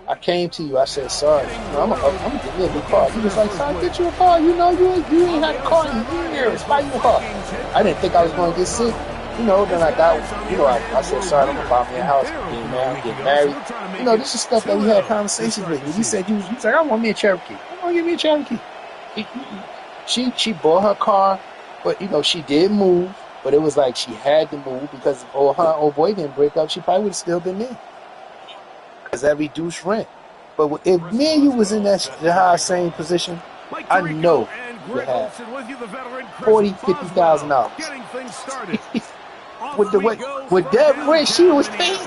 I came to you. I said, sorry, I'm gonna get me a new car. He was like, son, get you a car. You know, you ain't had a car in years. Buy you a car. I didn't think I was going to get sick. You know, then I got, you know, I said, sorry, I'm gonna buy me a house. Get married. You know, this is stuff that we had conversations with. He said, you was like, I want me a Cherokee. I want to get me a Cherokee. She bought her car, but you know, she did move. But it was like she had to move because if her old boy didn't break up, she probably would have still been there. Because that reduced rent. But if me and you was in that same position, I know you have $40,000, $50,000. with that rent she was paying.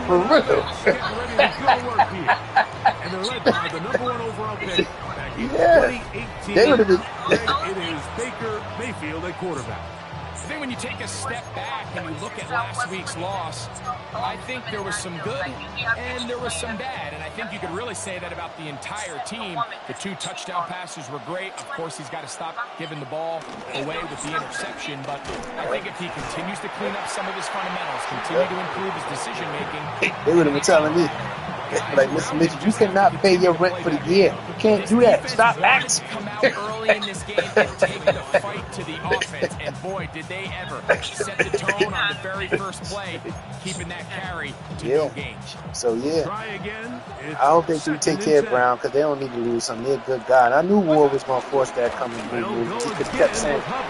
For real. Yeah. They would have been. It is Baker Mayfield at quarterback. I think when you take a step back and you look at last week's loss, I think there was some good and there was some bad. And I think you could really say that about the entire team. The 2 touchdown passes were great. Of course, he's got to stop giving the ball away with the interception. But I think if he continues to clean up some of his fundamentals, continue to improve his decision-making. They would have been telling me, like, Mr. Mitchell, you cannot pay your rent for the year. You can't do that. Stop acting. Come out early in this game and take the fight to the offense. And boy, did they ever set the tone on the very first play, keeping that carry to no gain. So, yeah. I hope they do take care of Brown because they don't need to lose him. They're a good guy. And I knew Ward was going to force that coming move. He just kept saying, I'm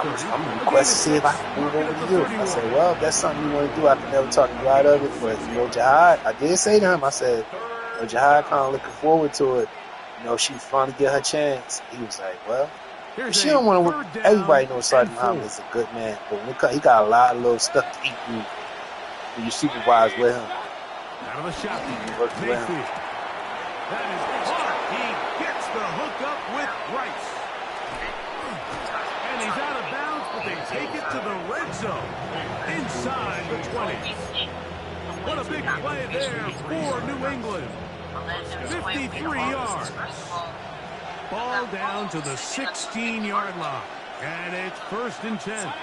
going to request to see if I can move over to you. I said, well, if that's something you want to do, I can never talk you out of it. But, you know, Jihad, I did say to him, I said, you know, Jihad kind of looking forward to it. You know, she's finally get her chance. He was like, well, she don't want to work. Everybody knows Sergeant Muhammad is a good man. But when he got a lot of little stuff to eat when you supervise with him. Out of the shot, Mayfield. That is hard. He gets the hookup with Rice. And he's out of bounds, but they take it to the red zone. Inside the 20. What a big play there for New England. 53 yards. Ball down to the 16-yard line. And it's 1st and 10.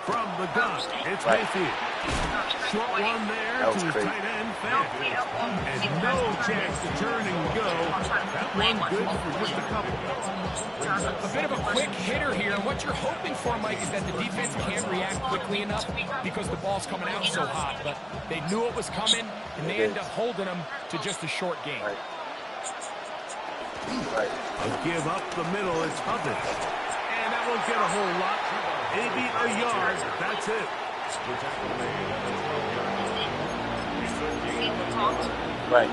From the gun, it's Mayfield. Short one there to his tight end, Fant. And no chance to turn and go. That one good for just a couple. A bit of a quick hitter here. And what you're hoping for, Mike, is that the defense can't react quickly enough because the ball's coming out so hot. But they knew it was coming, and they end up holding them to just a short game. A give up the middle, it's Hubbard. And that won't get a whole lot. Maybe a yard, that's it. Right.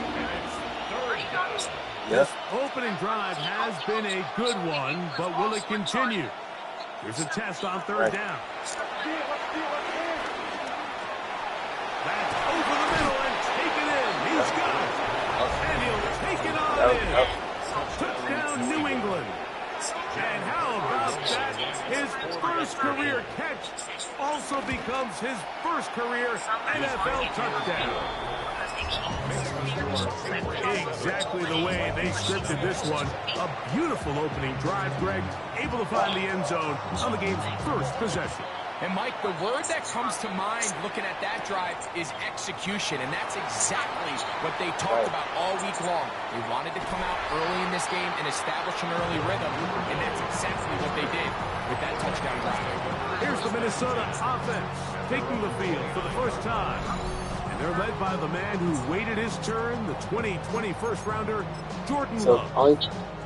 This opening drive has been a good one, but will it continue? Here's a test on 3rd down. That's over the middle and taken in. He's got it. And he'll take it on in. Touchdown, New England. And how about that? His first career catch also becomes his first career NFL touchdown. Exactly the way they scripted this one. A beautiful opening drive, Greg. Able to find the end zone on the game's first possession. And, Mike, the word that comes to mind looking at that drive is execution, and that's exactly what they talked about all week long. They wanted to come out early in this game and establish an early rhythm, and that's exactly what they did with that touchdown drive. Here's the Minnesota offense taking the field for the first time. And they're led by the man who waited his turn, the 2020 first-rounder, Jordan Love.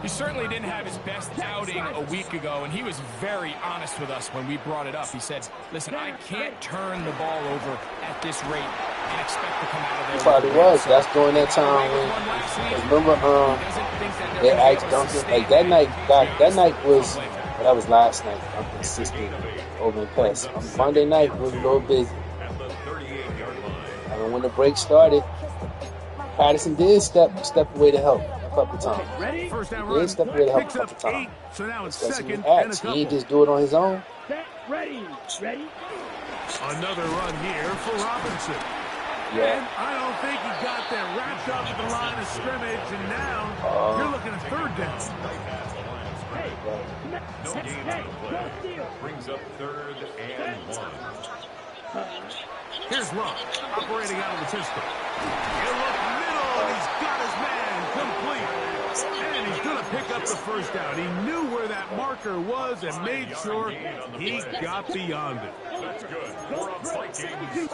He certainly didn't have his best outing a week ago, and he was very honest with us when we brought it up. He said, listen, I can't turn the ball over at this rate and expect to come out of there. He probably was. That's during that time when, remember, they asked Duncan, like that night was, well, that was last night. Duncan assisted over in pass. On Monday night, we were a little busy. And when the break started, Patterson did step away to help. Couple times. First down run, step away to help a couple times. So now it's second and a couple. He ain't just do it on his own. Ready. Another run here for Robinson. Yeah. And I don't think he got that wrapped up at the line of scrimmage, and now you're looking at 3rd down. No gain on the play. Brings up 3rd and 1. Here's Rupp, operating out of the pistol. He'll look middle, and he's got his man complete. And he's going to pick up the first down. He knew where that marker was and made sure he got beyond it. That's good. For a Vikings first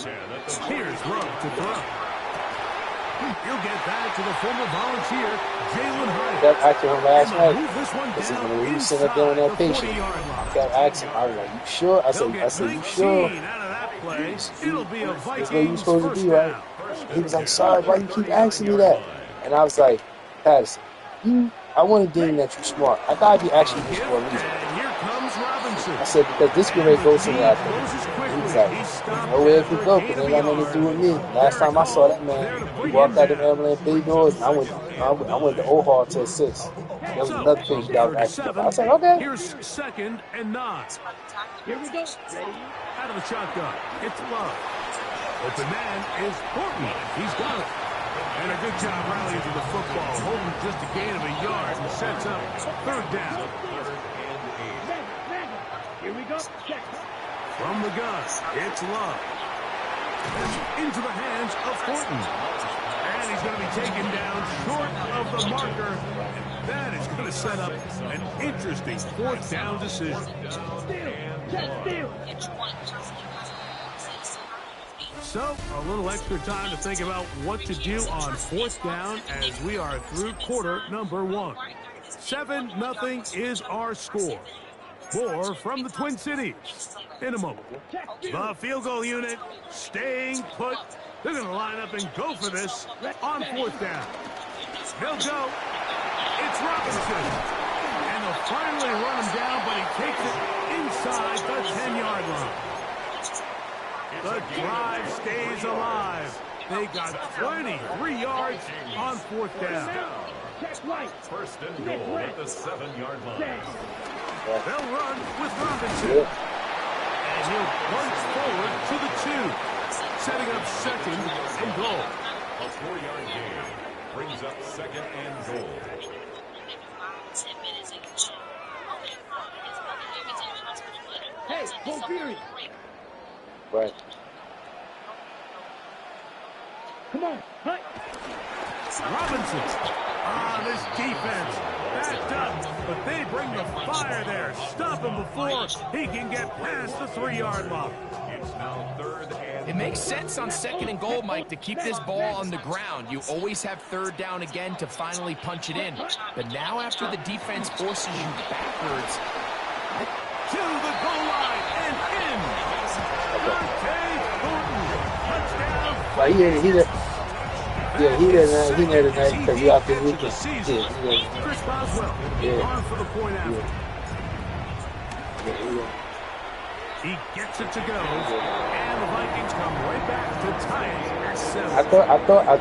down. Here's Rupp to throw. He'll get back to the former Volunteer, Jalen Hyatt. That actually him last night. This is when we were sitting up there on that patient. I kept asking him, I was like, you sure? I said, you sure? That's where you supposed to be, right? He was like, sorry, why you keep asking me that? And I was like, Patterson, I want to deem that you're smart. I gotta be asking you for a reason. I said, because this grade goes somewhere after. He was like, there's nowhere it could go, because it ain't got nothing to do with me. Last time I saw that man, he walked out the ambulance bay doors, and I went to O-Hall to assist. There was another page that I was asking about. I said, okay. Here's 2nd and 9. Here we go. Ready? Out of the shotgun. It's Love. Open man is Horton. He's got it. And a good job rallying to the football. Holding just a gain of a yard and sets up 3rd down. Here we go. Check. From the gun, it's Love. Into the hands of Horton. And he's going to be taken down short of the marker. And that is going to set up an interesting 4th down decision. So, a little extra time to think about what to do on 4th down as we are through quarter number 1. 7-0 is our score. More from the Twin Cities in a moment. The field goal unit staying put. They're going to line up and go for this on 4th down. They'll go. It's Robinson. And they'll finally run him down, but he takes it inside the 10-yard line. The drive stays alive. They got 23 yards on 4th down. 1st and goal at the 7-yard line. They'll run with Robinson. And he'll punch forward to the 2. Setting up 2nd and goal. A 4-yard gain brings up 2nd and goal. Hey, go Fury. Right. Come on. Hi. Robinson. This defense backed up, but they bring the fire there. Stop him before he can get past the 3-yard line. It's now 3rd and... It makes sense on 2nd and goal, Mike, to keep this ball on the ground. You always have 3rd down again to finally punch it in. But now after the defense forces you backwards... To the goal line and in. But he did tonight because he out there weekend. Chris Boswell on for the point after. He gets it to go, and the Vikings come right back to tie it at 7. I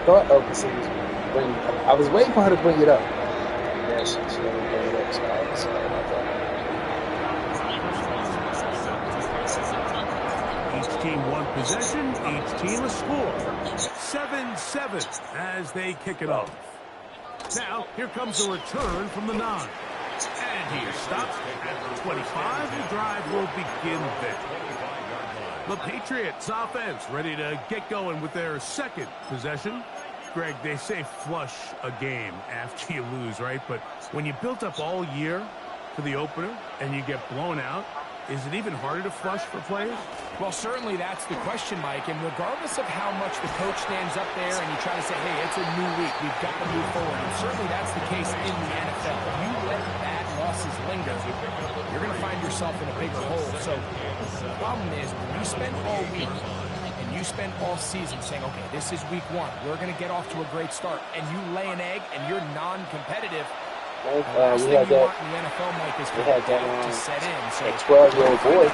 thought Elvis was bring. I was waiting for her to bring it up. Yeah, she didn't bring it up. So each team one possession, each team a score. 7-7 as they kick it off. Now, here comes the return from the 9. And he stops at the 25. The drive will begin there. The Patriots offense ready to get going with their 2nd possession. Greg, they say flush a game after you lose, right? But when you built up all year for the opener and you get blown out, is it even harder to flush for players? Well, certainly that's the question, Mike. And regardless of how much the coach stands up there and you try to say, hey, it's a new week, we've got to move forward. And certainly that's the case in the NFL. If you let bad losses linger, you're going to find yourself in a bigger hole. So the problem is when you spend all week and you spend all season saying, okay, this is week 1, we're going to get off to a great start, and you lay an egg and you're non-competitive, we had that. We had that set in. So 12-year-old boy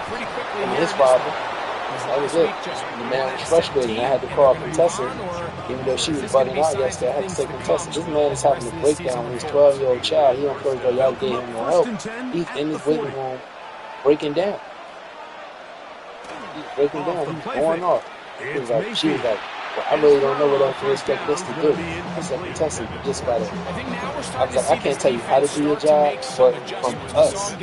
and his father. That was it. The man was frustrated, and I had to call Contessa, even though she was bugging out yesterday. I had to say, Contessa, this man is having a breakdown with his 12-year-old child. He on first grade, y'all gave him no help. He's in his waiting room breaking down. He's breaking down. He's going off. She was like, But I really don't know what else to expect this to do. I said, Contessa, you just gotta. I was like, I can't tell you how to do your job, but from us,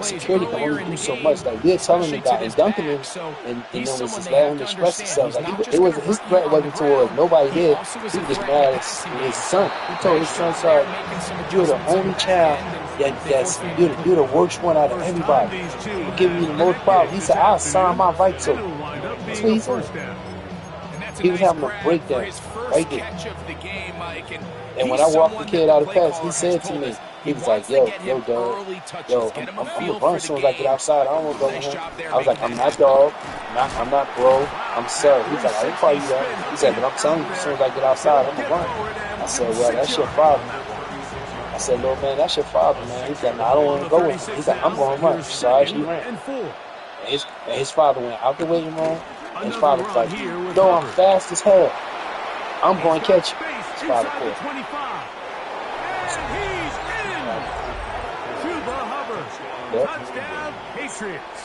security can only do so much. Like, we're telling the guy and dunking him, and then was just letting him express himself. Like, it was his threat wasn't towards nobody there. He was just mad at his son. He told his son, "Sorry, you're the only child that's you're the worst one out of everybody. You're giving me the most problems." He said, "I'll sign my rights over." That's what he said. He was having a breakdown right there. And when I walked the kid out of pass, he said to me, he was like, yo, dog, yo, I'm gonna run as soon as I get outside. I don't want to go with him. I was like, I'm not dog, I'm not bro, I'm sir. He's like, I didn't call you that. He said, but I'm telling you, as soon as I get outside, I'm gonna run. I said, well, that's your father. I said, little man, that's your father, man. He's like, no, I don't want to go with him. He's like, I'm gonna run. So I actually ran. And his father went out the waiting room. And his father was like, no, I'm fast as hell. I'm going to catch you. His father called. And he's in. Chuba Hubbard. Touchdown, Patriots.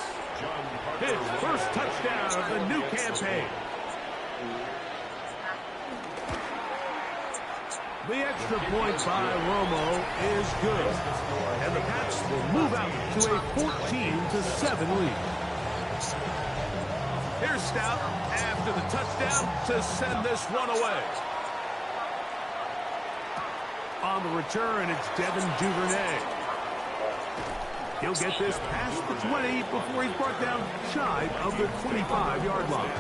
His first touchdown of the new campaign. The extra point by Romo is good. And the Pats will move out to a 14-7 lead. Here's Stout after the touchdown to send this one away. On the return, it's Devin Duvernay. He'll get this past the 20 before he's brought down shy of the 25-yard line.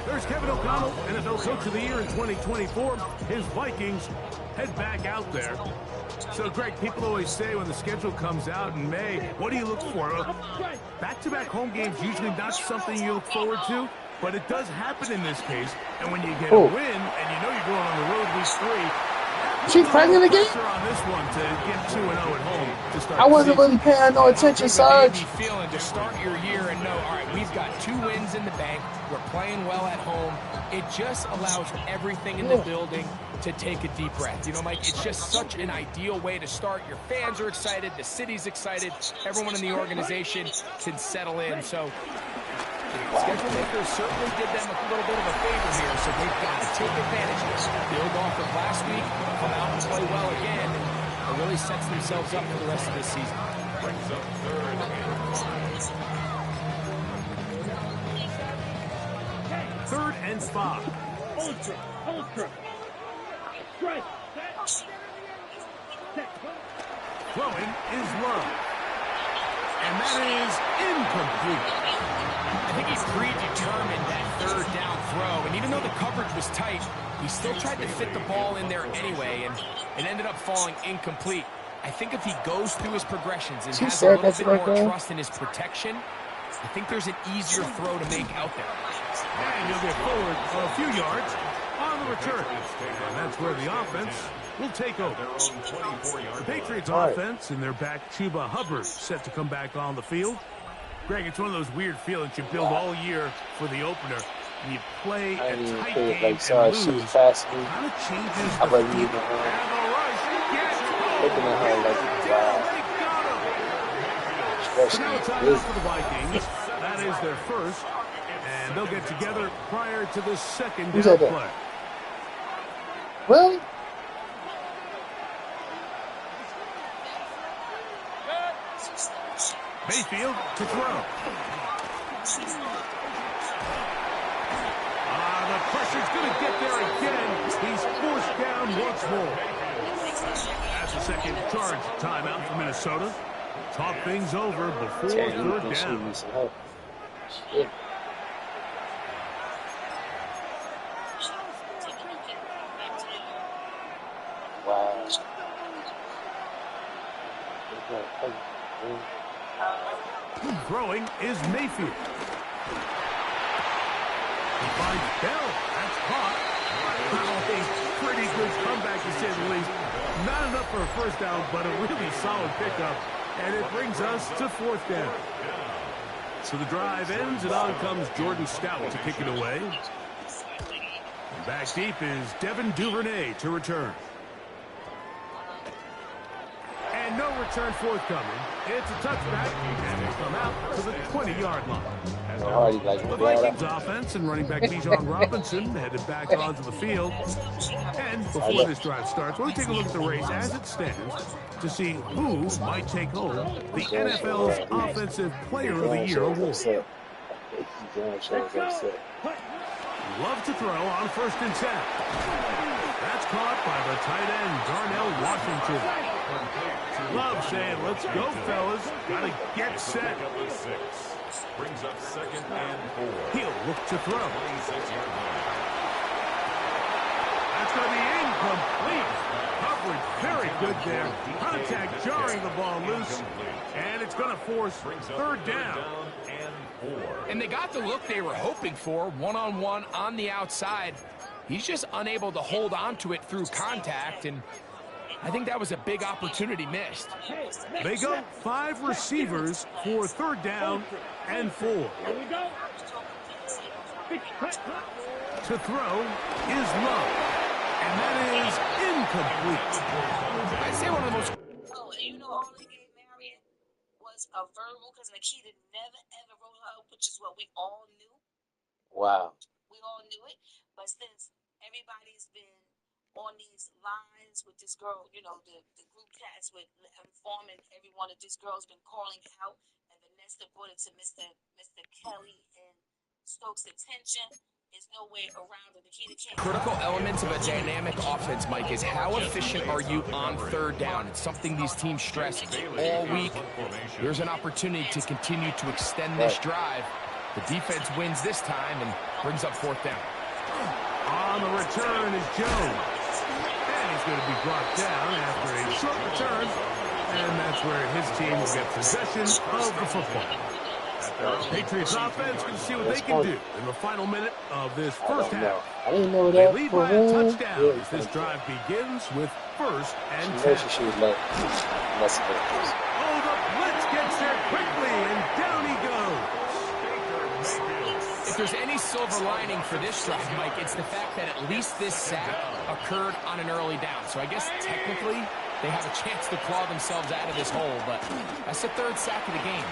There's Kevin O'Connell, NFL Coach of the Year in 2024. His Vikings head back out there. So, Greg, people always say when the schedule comes out in May, what do you look for? Back-to-back home games usually not something you look forward to, but it does happen in this case. And when you get a win and you know you're going on the road week 3, she pregnant again? On this one to get 2-0 at home to start I wasn't really paying no attention, Sarge. Feeling to start your year and know, all right, we've got 2 wins in the bank. We're playing well at home. It just allows everything in the building to take a deep breath. You know, Mike, it's just such an ideal way to start. Your fans are excited. The city's excited. Everyone in the organization can settle in. So schedule makers certainly did them a little bit of a favor here, so they've got to take advantage of this. Build off of last week, come out and play well again, and really sets themselves up for the rest of this season. Third and 5. Ultra. Strike. Throwing is Love. And that is incomplete. I think he's predetermined that third down throw, and even though the coverage was tight, he still tried to fit the ball in there anyway, and it ended up falling incomplete. I think if he goes through his progressions and has a little bit more trust in his protection, I think there's an easier throw to make out there. And he'll get forward a few yards on the return. And that's where the offense will take over. The Patriots offense and their back Chuba Hubbard set to come back on the field. Greg, it's one of those weird feelings you build all year for the opener. And you play a tight game and lose. Kind of changes the feel. And the rush gets Looking at her like, wow. So now it's time for the Vikings. That is their first. And they'll get together prior to the second down play. Really? Mayfield to throw. The pressure's going to get there again. He's forced down once more. That's the second charge timeout for Minnesota. Talk things over before third down. Shit. Wow. Throwing is Mayfield. He finds Bell. That's caught. A pretty good comeback, to say the least. Not enough for a first down, but a really solid pickup. And it brings us to fourth down. So the drive ends, and on comes Jordan Stout to kick it away. Back deep is Devin Duvernay to return. And no return forthcoming. It's a touchback, and they come out to the 20-yard line. The Vikings offense and running back Bijan Robinson headed back onto the field. And before this drive starts, we'll take a look at the race as it stands to see who might take home the NFL's Offensive Player of the Year award. Love to throw on 1st and 10. That's caught by the tight end, Darnell Washington. Love saying, let's go, fellas. Got to get set. Brings up 2nd and 4. He'll look to throw. That's going to be incomplete. Coverage very good there. Contact jarring the ball loose. And it's going to force 3rd down. And they got the look they were hoping for, one-on-one on the outside. He's just unable to hold on to it through contact, and I think that was a big opportunity missed. They go 5 receivers for 3rd down and 4. To throw is Love, and that is incomplete. I'd say one of the most... Oh, and you know all they gave Marion was a verbal, because Nikita never, ever wrote her out, which is what we all knew. Wow. We all knew it. But since everybody's been on these lines with this girl, you know, the group chats with informing everyone that this girl's been calling out, and Vanessa brought it to Mr. Kelly and Stokes' attention. There's no way around it. Nikita can't. Critical elements of a dynamic offense, Mike, is how efficient are you on 3rd down? It's something these teams stress all week. There's an opportunity to continue to extend this drive. The defense wins this time and brings up 4th down. On the return is Jones. And he's going to be brought down after a short return. And that's where his team will get possession of the football. Patriots offense can see what they can do in the final minute of this 1st half. I didn't know that. They lead by a touchdown as this drive begins with 1st and 10. Oh, the blitz gets there quickly, and down he goes. If there's any silver lining for this drive, Mike, it's the fact that at least this sack occurred on an early down. So I guess technically they have a chance to claw themselves out of this hole, but that's the 3rd sack of the game.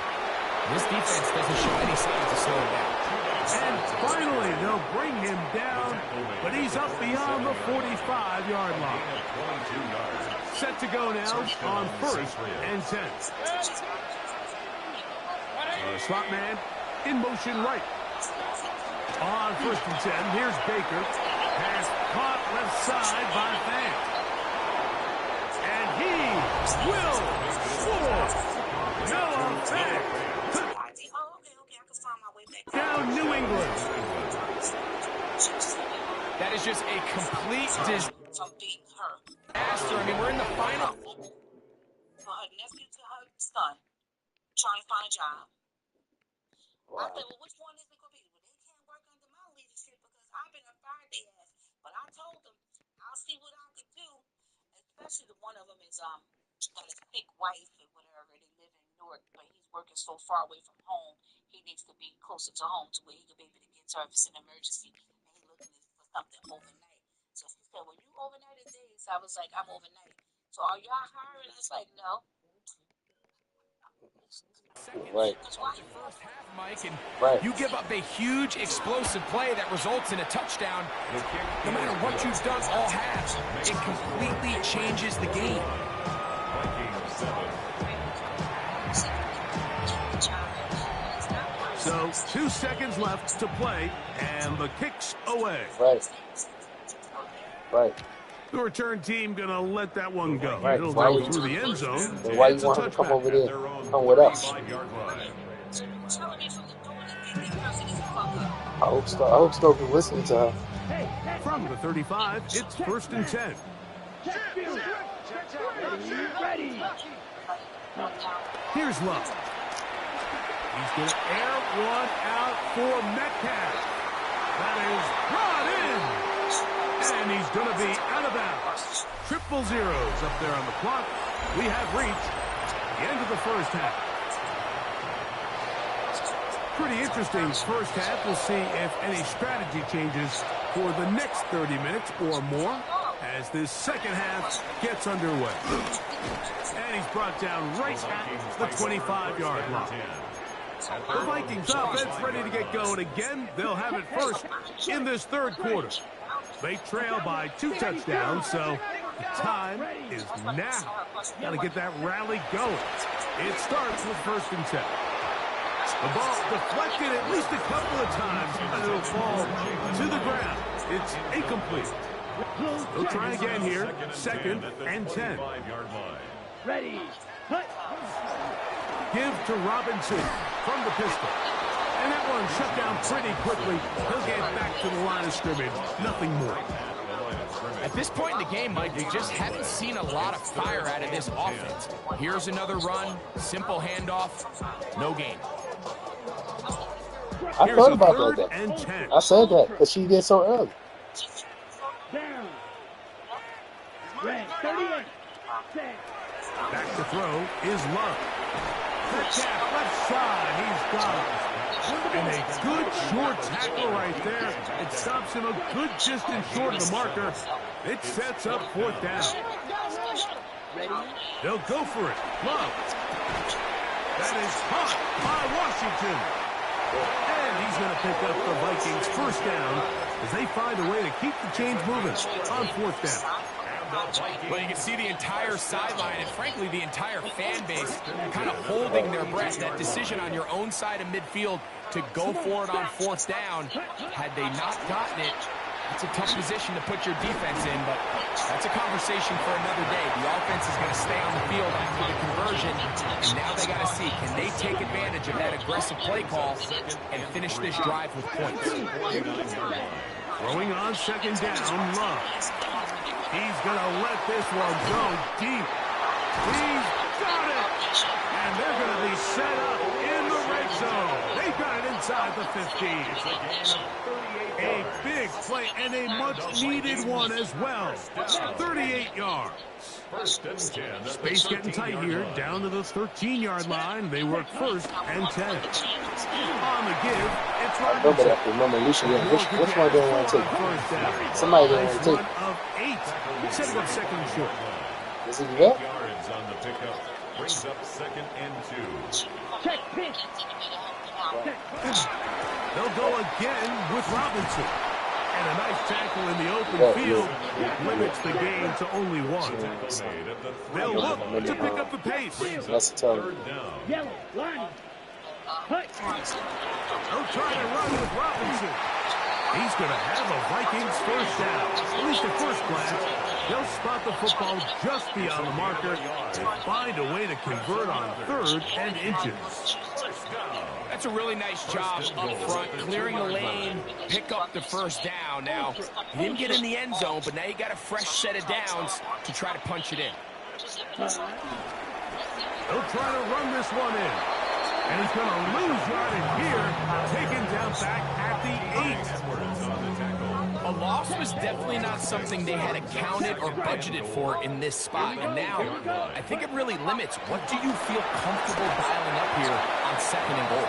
This defense doesn't show any signs of slowing down. And finally, they'll bring him down, but he's up beyond the 45-yard line. Set to go now on 1st and 10. Slot man in motion right. On 1st and 10, here's Baker. Pass caught left side by Fant. And he will score. Noah Fant. Down New England. That is just a complete disaster. I mean, we're in the final. For her nephew to her son, trying to find a job. Wow. I said, well, which one is it going to be? Well, they can't work under my leadership because I've been a Friday ass. But I told them, I'll see what I could do. Especially the one of them is got a sick wife and whatever. They live in Newark, but he's working so far away from home. He needs to be closer to home to where he could be able to get to her if it's an emergency. And he's looking for something overnight. So she said, well, you overnight at days? I was like, I'm overnight. So are y'all hiring? I was like, no. Right. Mike, and you give up a huge explosive play that results in a touchdown. No matter what you've done all halves, it completely changes the game. So 2 seconds left to play, and the kick's away. Right. The return team going to let that one go. Right. It'll go through the end zone. Then why you want him to come over there? Come with us. I hope Stoke is listening to her. From the 35, it's 1st and 10. Here's Love. He's going to air one out for Metcalf. That is brought in. And he's going to be out of bounds. 0-0 up there on the clock. We have reached the end of the 1st half. Pretty interesting 1st half. We'll see if any strategy changes for the next 30 minutes or more as this second half gets underway. And he's brought down right at the 25-yard line. The Vikings offense ready to get going again. They'll have it first in this third quarter. They trail by 2 touchdowns, so the time is now. Got to get that rally going. It starts with 1st and 10. The ball deflected at least a couple of times, and it'll fall to the ground. It's incomplete. They'll try again here. 2nd and 10. Ready. Give to Robinson from the pistol. And that one shut down pretty quickly. He'll get back to the line of scrimmage. Nothing more. At this point in the game, Mike, we just haven't seen a lot of fire out of this offense. Here's another run, simple handoff, no gain. I thought about that. And 10. I said that because she did so early. Down. Red. 38. Set. Back to throw is Love. Metcalf left side. He's gone. And a good short tackle right there. It stops him a good distance short of the marker. It sets up 4th down. They'll go for it. Love. That is caught by Washington. And he's going to pick up the Vikings' 1st down as they find a way to keep the chains moving on 4th down. Well, you can see the entire sideline and, frankly, the entire fan base kind of holding their breath. That decision on your own side of midfield to go for it on 4th down, had they not gotten it, it's a tough position to put your defense in, but that's a conversation for another day. The offense is going to stay on the field after the conversion, and now they got to see, can they take advantage of that aggressive play call and finish this drive with points? Throwing on 2nd down, Love. He's going to let this one go deep. He's got it! And they're going to be set up in the red zone. They got it inside the 15. A big play and a much-needed one as well. 38 yards. Space getting tight here. Down to the 13-yard line. They work 1st and 10. On the give, it's Robinson. Remember, Alicia, which one do they want to take? Somebody they want to take. Of 8. Setting up 2nd and short. Is it that? Yards on the pickup brings up 2nd and 2. Check pitch. They'll go again with Robinson. And a nice tackle in the open field limits the gain to only 1. They'll look to pick up the pace. That's a tough. Yellow. Line. Cut. They'll try to run with Robinson. He's going to have a Vikings 1st down. At least at first glance, they'll spot the football just beyond the marker and find a way to convert on 3rd and inches. That's a really nice job up front, clearing the lane, pick up the 1st down. Now, he didn't get in the end zone, but now you got a fresh set of downs to try to punch it in. They'll try to run this one in. And he's going to lose yardage here, taken down back at the 8. A loss was definitely not something they had accounted or budgeted for in this spot. And now, I think it really limits what do you feel comfortable dialing up here on 2nd and goal.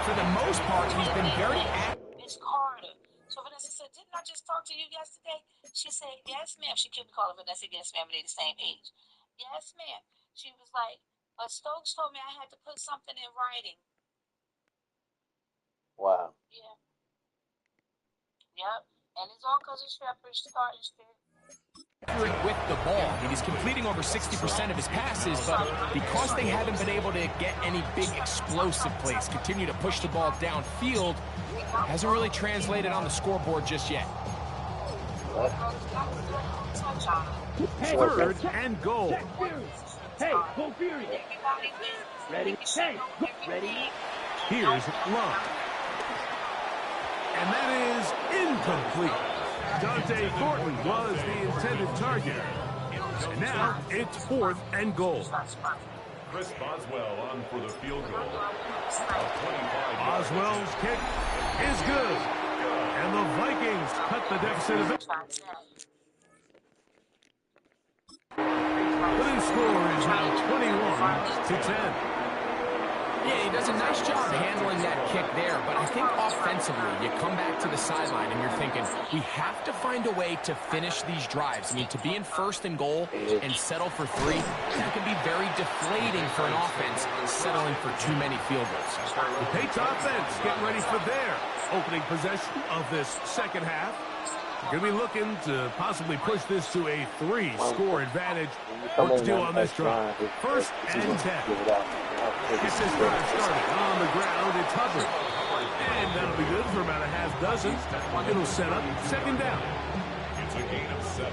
For the most part, he's been very active. Miss Carter. So Vanessa said, didn't I just talk to you yesterday? She said, yes, ma'am. She couldn't call her Vanessa, yes, ma'am, they're the same age. Yes, ma'am. She was like, but Stokes told me I had to put something in writing. Wow. Yeah. Yep. And it's all because of Shepard's starting spirit. With the ball, he's completing over 60% of his passes, but because they haven't been able to get any big explosive plays, continue to push the ball downfield, hasn't really translated on the scoreboard just yet. 3rd and goal. Hey, go Fury. Ready? Hey, go. Ready? Here's Love. And that is incomplete. Dante Thornton was the intended target. And now it's 4th and goal. Chris Boswell on for the field goal. Oswell's kick is good. And the Vikings cut the deficit of it. The new score is now 21-10. Yeah, he does a nice job handling that kick there, but I think offensively, you come back to the sideline and you're thinking, we have to find a way to finish these drives. I mean, to be in 1st and goal and settle for 3, that can be very deflating for an offense settling for too many field goals. The Patriots offense getting ready for their opening possession of this second half. Going to be looking to possibly push this to a 3-score advantage. Work to do on this drive. 1st and 10. Get this drive started on the ground. It's Hubbard. And that'll be good for about a half dozen. It'll set up 2nd down. It's a gain of 7.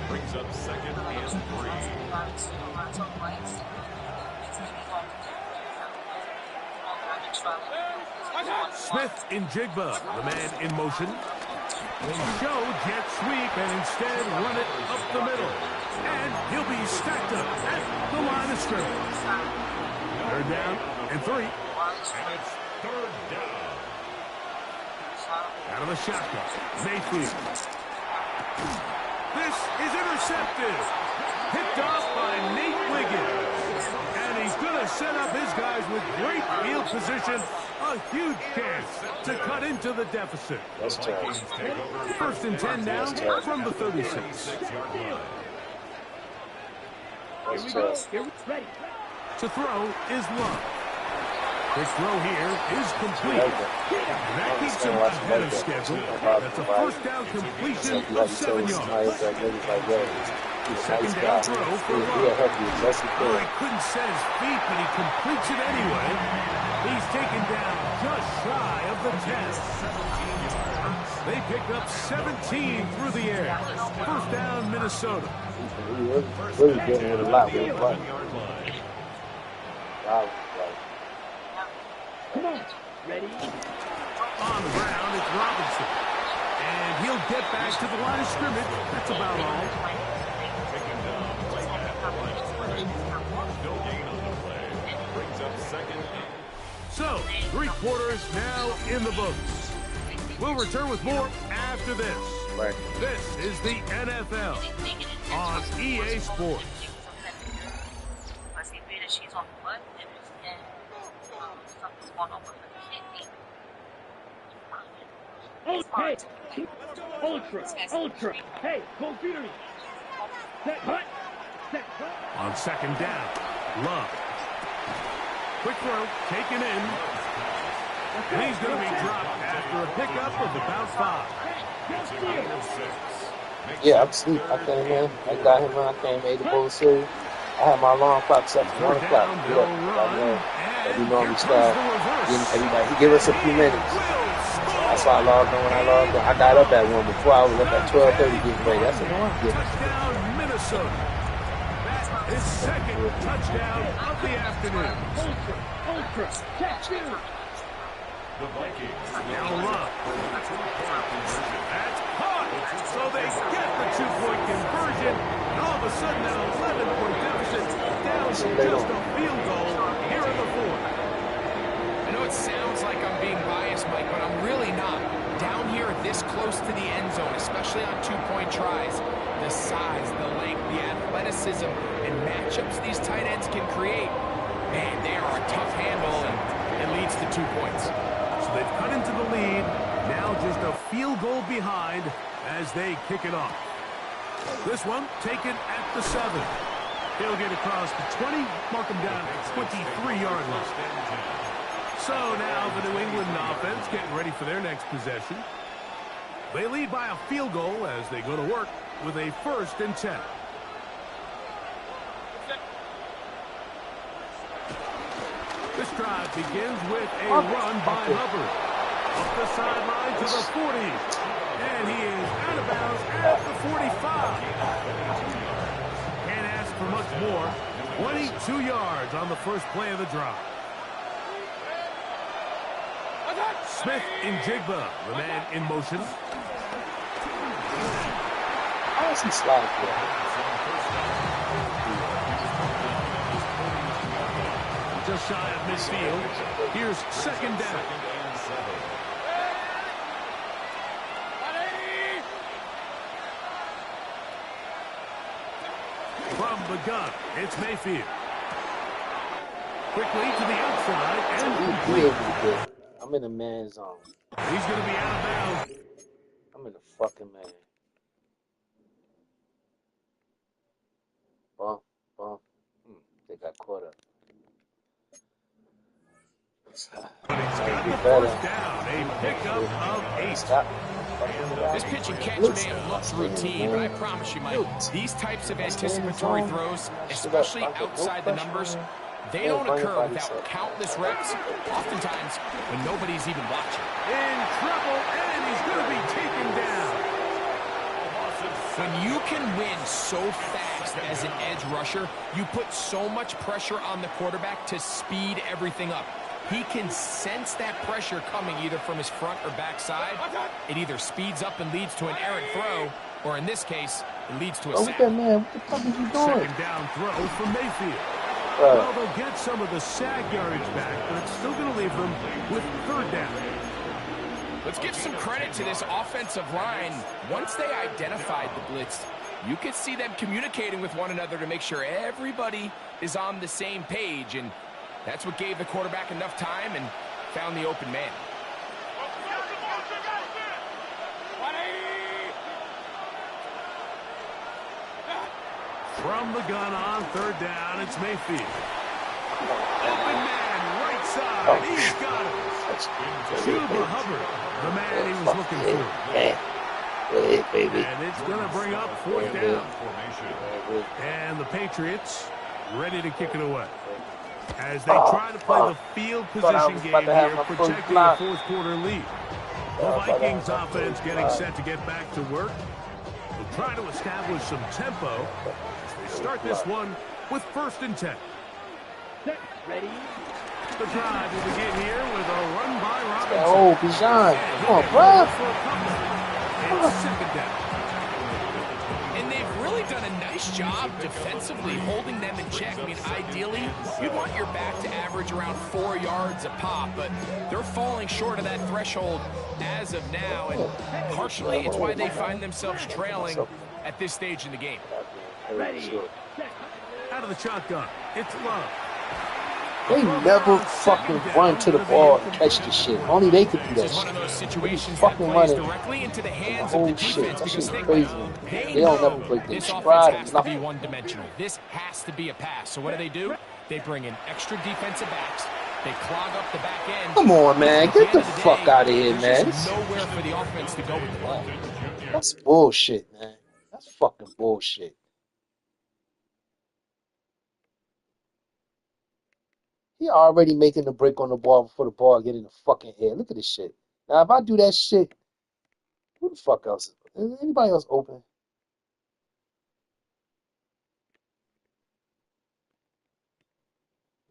Brings up 2nd and 3. Smith in Jigba, the man in motion. They show jet sweep and instead run it up the middle. And he'll be stacked up at the line of scrimmage. 3rd down and 3. And it's 3rd down. Out of the shotgun, Mayfield. This is intercepted. Picked off by Nate Wiggins. And he's going to set up his guys with great field position. A huge chance to cut into the deficit. That's tough. 1st and 10 now from the 36. That's tough. Ready. To throw is Love. Quick throw here is complete. And that keeps him ahead of schedule. That's a 1st down completion of 7 yards. 2nd down throw for Love. Oh, he couldn't set his feet, but he completes it anyway. He's taken down just shy of the 10. They pick up 17 through the air. 1st down, Minnesota. Really good with a lot. Really fun. Wow. Come on. Ready. On the ground, it's Robinson. And he'll get back to the line of scrimmage. That's about all. No gain on the play. Brings up 2nd. So, 3 quarters now in the books. We'll return with more after this. Right. This is the NFL on EA Sports. Hey, ultra. Hey, cold feeder. Set hut. On 2nd down, Love. Quick throw, taken in. And he's going to be dropped after a pickup of about 5. It's a gain of 6. Yeah, I'm asleep. I came in. I got him in. I came ate the bowl cereal. I had my alarm clock set for 1 o'clock. Get up. I know that we normally start. Everybody, give us a few minutes. That's why I logged on when I logged on. I got up at 1 before I was up at 12:30 getting ready. That's what I'm getting. Touchdown, Minnesota. That is 2nd touchdown of the afternoon. Ultra. Catch you. The Vikings. Now Love. That's caught. So they get the 2-point conversion. And all of a sudden, that 11-point deficit down to just a field goal here in the 4th. I know it sounds like I'm being biased, Mike, but I'm really not. Down here this close to the end zone, especially on 2-point tries, the size, the length, the athleticism, and matchups these tight ends can create, man, they are a tough handle, and it leads to 2 points. So they've cut into the lead. Now just a field goal behind as they kick it off. This one taken at the 7. He'll get across the 20, mark him down at 23-yard line. So now the New England offense getting ready for their next possession. They lead by a field goal as they go to work with a 1st and 10. This drive begins with a run by Hubbard. Up the sideline to the 40. And he is out of bounds at the 45. Can't ask for much more. 22 yards on the first play of the drive. Smith in Jigba, the man in motion. How is he sliding here? Just shy of midfield. Here's 2nd down. From the gun, it's Mayfield. Quickly to the outside, complete. able to get it. I'm in the man zone. He's going to be out of bounds. I'm in the fucking man. Bump, bump. They got caught up. But he's got the first down. A pickup of 8. Stop. This pitch and catch may have looked routine, but I promise you, Mike, these types of anticipatory throws, especially outside the numbers, they don't occur without countless reps, oftentimes when nobody's even watching. In trouble, and he's going to be taken down. When you can win so fast as an edge rusher, you put so much pressure on the quarterback to speed everything up. He can sense that pressure coming either from his front or back side. It either speeds up and leads to an errant throw, or in this case, it leads to a sack. Okay, man, what the fuck is you doing? Second down throw from Mayfield. Well, they'll get some of the sack yardage back, but it's still going to leave them with third down. Let's give some credit to this offensive line. Once they identified the blitz, you could see them communicating with one another to make sure everybody is on the same page, and that's what gave the quarterback enough time and found the open man. From the gun on third down, it's Mayfield. Open man, right side. He's got it. Chuba Hubbard, the man he was looking for. And it's going to bring up fourth down. And the Patriots ready to kick it away as they try to play the field position game here, protecting the fourth quarter lead. The Vikings offense getting set to get back to work. They'll try to establish some tempo. They start this one with 1st and 10. Ready? The drive will begin here with a run by Robinson. Oh, Bijan. Come on, bro. It's second down. And they've really done a nice job defensively holding them in check. I mean, ideally, you'd want your back to average around 4 yards a pop, but they're falling short of that threshold as of now, and partially it's why they find themselves trailing at this stage in the game. Ready? Out of the shotgun, it's Love. They never fucking run to the ball and catch the shit. Only they could do that This is one of shit. those situations that Fucking plays running. directly into the hands of the Oh shit, defense that because shit's crazy. they They don't know never break their this offense stride. has to be one-dimensional. This has to be a pass. So what do? They bring in extra defensive backs. They clog up the back end. Come on, man. At the Get the end of fuck day, out of here, there's man. just nowhere for the offense to go with the ball. That's bullshit, man. That's fucking bullshit. He already making the break on the ball before the ball get in the fucking air. Look at this shit. Now, if I do that shit, who the fuck else? Is anybody else open?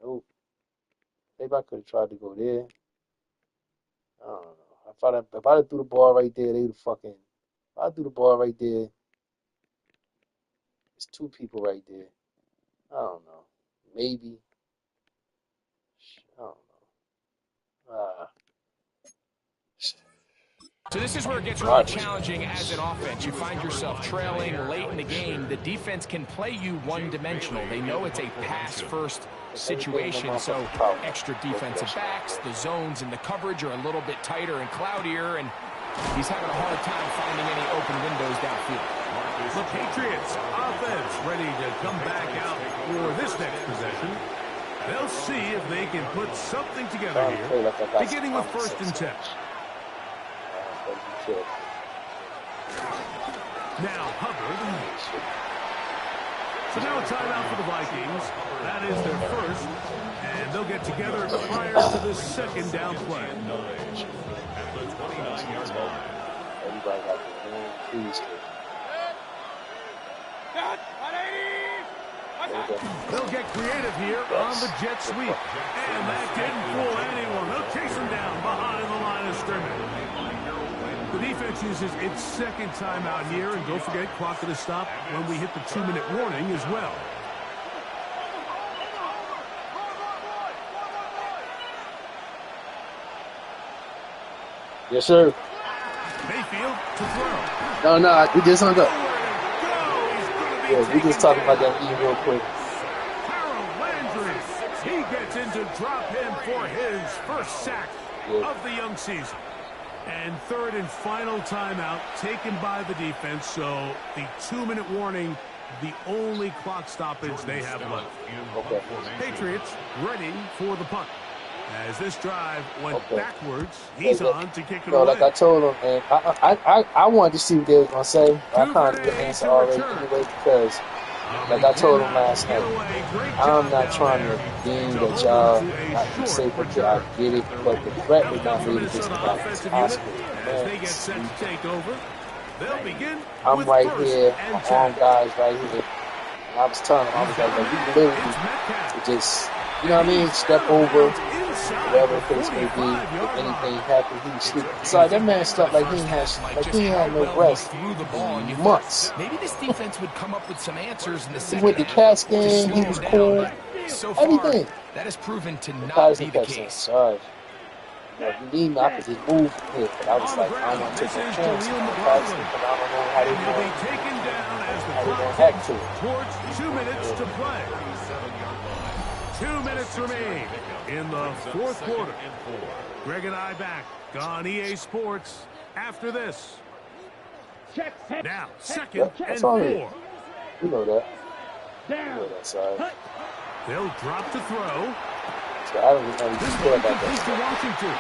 Nope. Maybe I could have tried to go there. I don't know. If I threw the ball right there, they would fucking. If I threw the ball right there, there's 2 people right there. I don't know. Maybe. I don't know. So this is where it gets really challenging as an offense. You find yourself trailing late in the game. The defense can play you one-dimensional. They know it's a pass-first situation, so extra defensive backs, the zones and the coverage are a little bit tighter and cloudier, and he's having a hard time finding any open windows downfield. The Patriots offense ready to come back out for this next possession. They'll see if they can put something together here, beginning with 1st and 10. Now Hubbard. So now a timeout for the Vikings. That is their first, and they'll get together prior to the second down play. At the 29-yard line. Everybody got the man please. They'll get creative here on the jet sweep. And that didn't fool anyone. They'll chase him down behind the line of scrimmage. The defense uses its second timeout here, and don't forget, clock going to stop when we hit the 2-minute warning as well. Yes, sir. Mayfield to throw. No, we just hung up. Go! He's going to be Yeah, we just talking about that real quick. Harold Landry He gets into drop him for his first sack of the young season. And third and final timeout taken by the defense. So the 2-minute warning, the only clock stoppage they have left. Okay. Patriots ready for the punt. As this drive went backwards, he's on to kick it away. Like I told him, man, I wanted to see what they was going to say. I kind of knew the answer already anyway because, like I told him last night, I'm not trying to deem that y'all not safe or I get it, but the threat is not really this about this hospital. I'm right here, my arm guys right here. And I was telling him, I was like, we literally just, you know what I mean, step over, whatever the case may be, if anything happened, he was sleeping. Sorry, that man slept like he had no rest in months. Maybe this defense would come up with some answers in the second. He went to CAT scan, he was cool, everything. That has proven to not be the case. Sorry. If you need me, I could just move from here. But I was like, I don't want to take no chance on the Paxton, but I don't know how they going to act to it. Towards 2 minutes to play. 2 minutes remain in the fourth quarter. Greg and I back on EA Sports after this. Now, second and 4. You know that. You know that, sorry. They'll drop to throw. So I don't even know if you care about that. To Washington.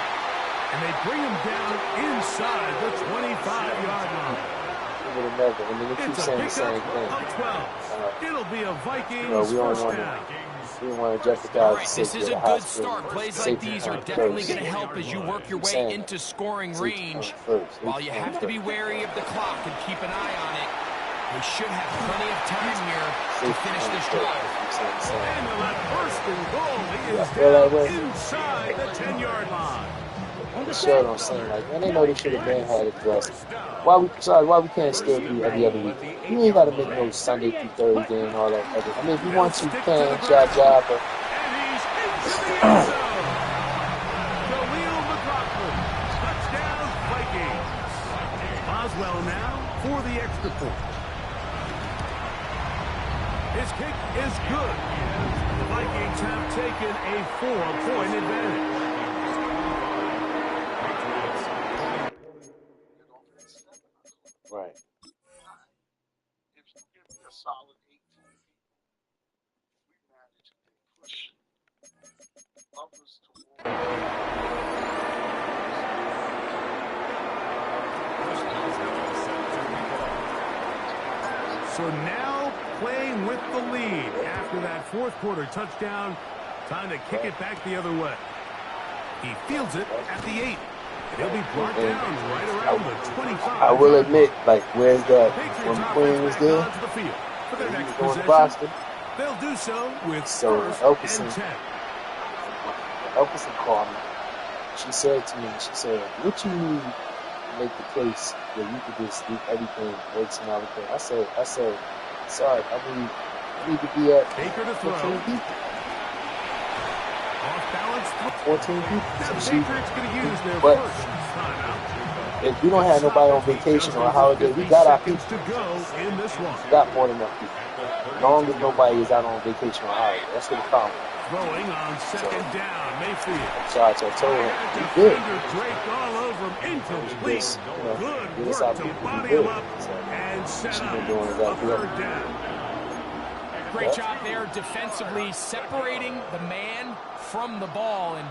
And they bring him down inside the 25-yard line. Would have never. I mean, they keep saying the same thing. It'll be a Vikings first down. We don't want to jeopardize this is a good start. Plays like these are definitely going to help as you work your way into scoring range. While you have to be wary of the clock and keep an eye on it, we should have plenty of time here to finish this drive. And the first and goal is down inside the 10-yard line. Sure, I'm saying, like, man, they know they should have been had it dressed. Why we can't still do every other week? You ain't got to make no Sunday through Thursday and all that other. I mean, if you want to, you can, job, but. Touchdown, Vikings. Boswell now for the extra point. His kick is good. The Vikings have taken a 4-point advantage. Right. If you give me a solid 18 people, we manage to push others towards. So now playing with the lead after that fourth quarter touchdown. Time to kick it back the other way. He fields it at the 8. He'll be brought down right around the 25. I will admit, like, where's that? When Queen was there, when he was going to Boston. They'll do so with Elkerson called me. She said to me, what you need to make the case where you could just do everything, works and everything? I said, sorry, I need to be at 14 people. Off balance. 14 people. So but if we don't have nobody on vacation or a holiday, we got our people. To go in this one. We got more than enough people. As long as nobody is out on vacation or a holiday, that's what the problem is. Throwing on second down, Mayfield. So I told him, we good. Drake all over him, incomplete. Good work to body him up and set up a third down. Great job there defensively, separating the man from the ball. And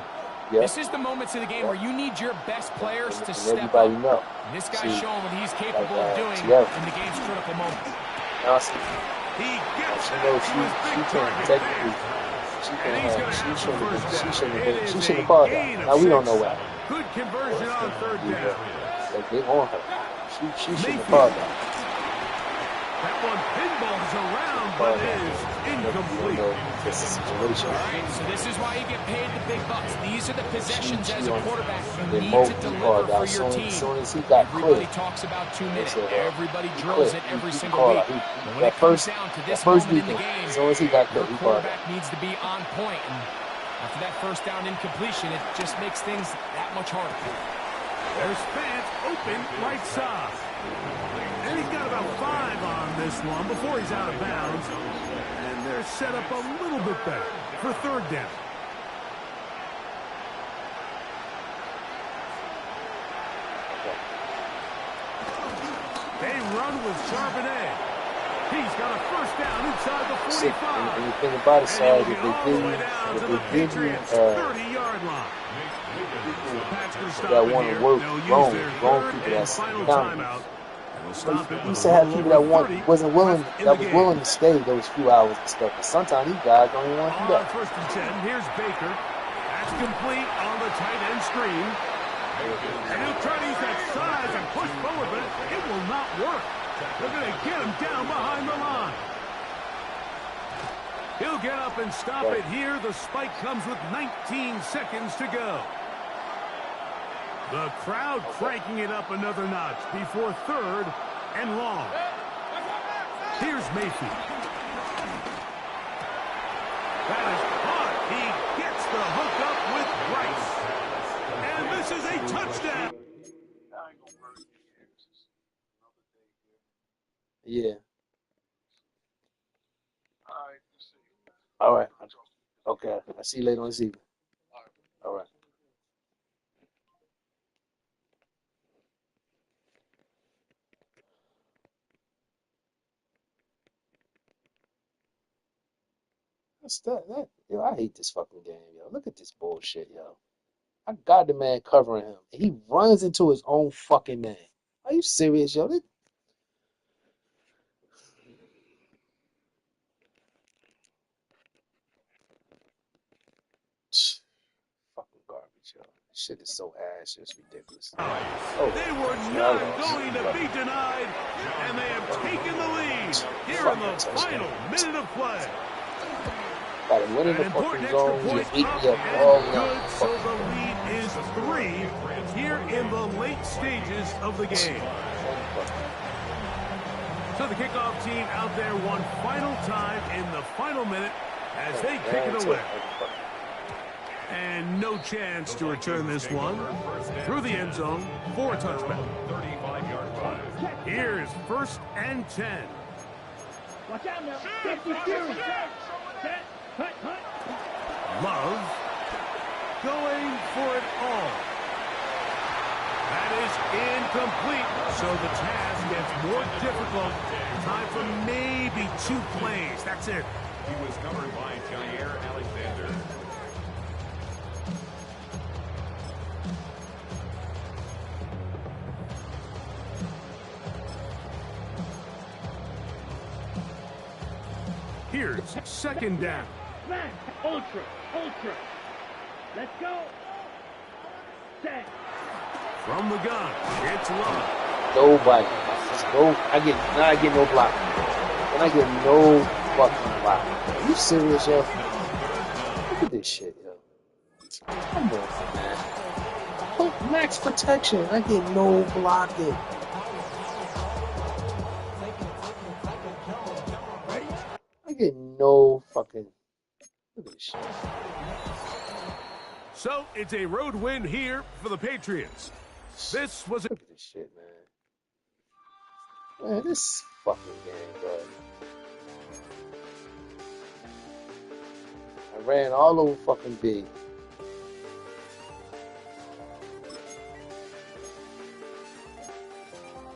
this is the moments of the game where you need your best players to step up. Know. And this guy's showing what he's capable of doing in the game's critical moments. He gets she can't technically. She shouldn't have called that. Now we don't know why. Good conversion on third down. Like they on her. She shouldn't have called that. That one pinballs around, but is incomplete. This is a situation. All right, so this is why you get paid the big bucks. These are the possessions as a quarterback you need to deliver for your team. Everybody talks about 2 minutes. Everybody drills it every single week. But when it comes down to this moment in the game, your quarterback needs to be on point. And after that first down incompletion, it just makes things that much harder. There's Fant open right side. And he's got about 5 on this one before he's out of bounds. And And they're set up a little bit better for third down. They run with Charbonnet. He's got a first down inside the 45. And the thing about it, Sarge, if all the way down to the they give you, Patriots' 30-yard line. that want to work wrong people that's down. You used to have people that was willing to stay those few hours and stuff. But sometimes these guys don't even want to do that. First and 10, here's Baker. That's complete on the tight end screen. And he'll try to use that size and push forward, but it will not work. They're going to get him down behind the line. He'll get up and stop it here. The spike comes with 19 seconds to go. The crowd cranking it up another notch before third and long. Here's Mayfield. That is caught. He gets the hook up with Rice. And this is a touchdown. Yeah. All right. Okay. I'll see you later on this evening. All right. Yo, I hate this fucking game, yo. Look at this bullshit, yo. I got the man covering him. He runs into his own fucking man. Are you serious, yo? Fucking garbage, yo. This shit is so ass. It's ridiculous. Oh, they were not going to be denied, and they have taken the lead here in the final minute of play. Got to win in the fucking zone. You 8 up all night. So the lead is 3 here in the late stages of the game. So the kickoff team out there one final time in the final minute as they kick it away. And no chance to return this one through the end zone for a touchback. Here's 1st and 10. Watch out now. 50 series. Set. Cut. Love going for it all. That is incomplete. So the task gets more difficult. Time for maybe 2 plays. That's it. He was covered by Jair Alexander. Here's 2nd down. Smash. Ultra. Let's go. Set. From the gun, it's Love. Nobody. I get no block. And I get no fucking block. Are you serious, yo? Look at this shit, yo. Come on, man. Put max protection. I get no blocking. I get no fucking. Look at this shit. So it's a road win here for the Patriots. This was Look at this shit, man. Man, this fucking game, bro. I ran all over fucking B.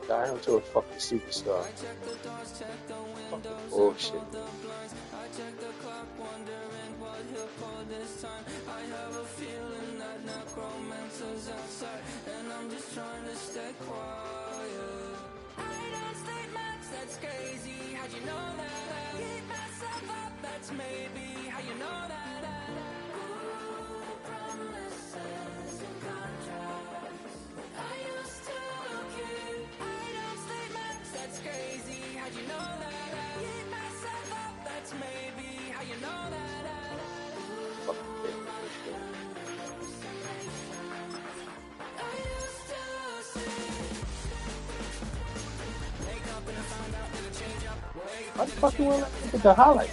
Got him to a fucking superstar. Fucking bullshit. Why the fuck you want to look at the highlight?